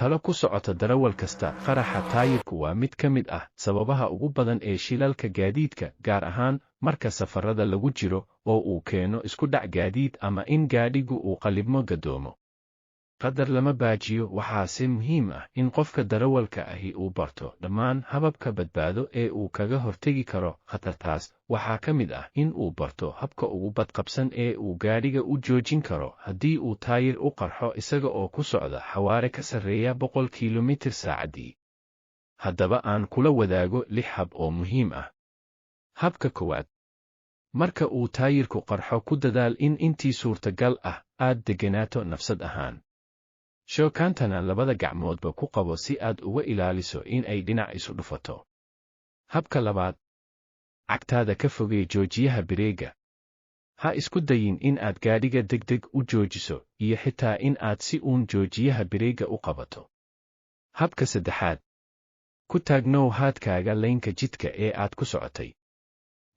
talo ku socota darawal kasta. Qaraxa taayirku waa mid ka mid ah sababaha ugu badan ee shilalka gaadiidka, gaar ahaan marka safarada lagu jiro oo uu keeno isku dhac gaadiid ama in gaadhigu uu qalibmo gadoomo. Qadar lama baajiyo. Waxaase muhiim ah in qofka darawalka ahi uu barto dhammaan hababka badbaado ee uu kaga hortegi karo khatartaas. Waxaa ka mid ah in uu barto habka ugu badqabsan ee uu gaadhiga u joojin karo haddii uu taayir u qarxo isaga oo ku socda xawaare ka sarreeya 100 kiilomitir saacaddii. Haddaba aan kula wadaago 6 hab oo muhiim ah. Habka koowaad: marka uu taayirku qarxo, ku dadaal in intii suurtagal ah aad deganaato nafsad ahaan. Shookaantana labada gacmoodba ku qabo si aad uga ilaaliso in ay dhinac isu dhufato. Habka labaad: cagtaada ka fogee joojiyaha bireega. Ha isku dayin in aad gaadhiga degdeg u joojiso, iyo xitaa in aad si uun joojiyaha bireega u qabato. Habka saddexaad: ku taagnow haadkaaga laynka jidka ee aad ku socotay.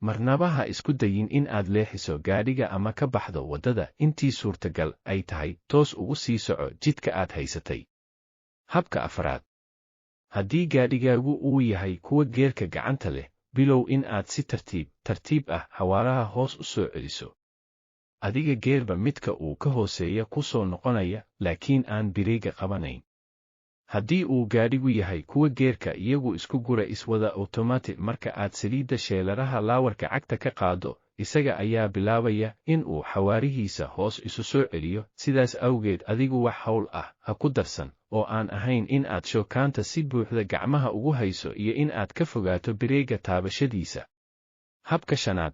Marnaba ha isku dayin in aad leexiso gaadhiga ama ka baxdo waddada. Intii suurtagal ay tahay, toos ugu sii soco jidka aad haysatay. Habka afraad: haddii gaadhigaagu uu yahay kuwa geerka gacanta leh, bilow in aad si tartiib ah xawaaraha hoos u soo celiso. Adiga geerba midka uu ka hooseeya ku soo noqonaya, laakiin aan bireega qabanayn. Haddii uu gaadhigu yahay kuwa geerka iyagu isku gura iswada automatic, marka aad saliidda sheelaraha laawarka cagta ka qaado, isaga ayaa bilaabaya in uu xawaarihiisa hoos isu soo celiyo. Sidaas awgeed, adigu wax hawl ah ha ku darsan oo aan ahayn in aad shookaanta si buuxda gacmaha ugu hayso iyo in aad ka fogaato bireega taabashadiisa. Habka shanaad: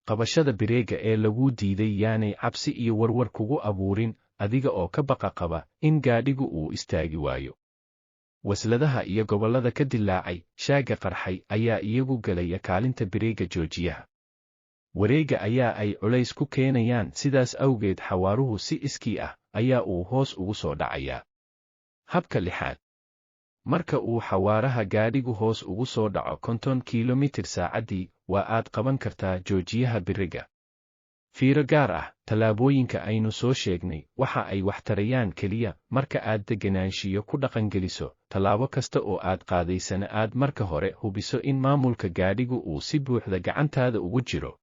qabashada bireega ee laguu diiday yaanay cabsi iyo warwar kugu abuurin, adiga oo ka baqa qaba in gaadhigu uu istaagi waayo. Wasladaha iyo gobollada ka dilaacay, shaaga qarxay ayaa iyagu galaya kaalinta bireega joojiyaha. Wareegga ayaa ay culays ku keenayaan, sidaas awgeed xawaaruhu si iskii ah ayaa uu hoos ugu soo dhacayaa. Habka lixaad: marka uu xawaaraha gaadhigu hoos ugu soo dhaco 50 kiilomitir saacaddii, waa aad qaban kartaa joojiyaha bireega. Fiiro gaar ah: tallaabooyinka aynu soo sheegnay waxa ay wax tarayaan keliya marka aad deganaanshiyo ku dhaqangeliso. Tallaabo kasta oo aad qaadaysana aad marka hore hubiso in maamulka gaadhigu uu si buuxda gacantaada ugu jiro.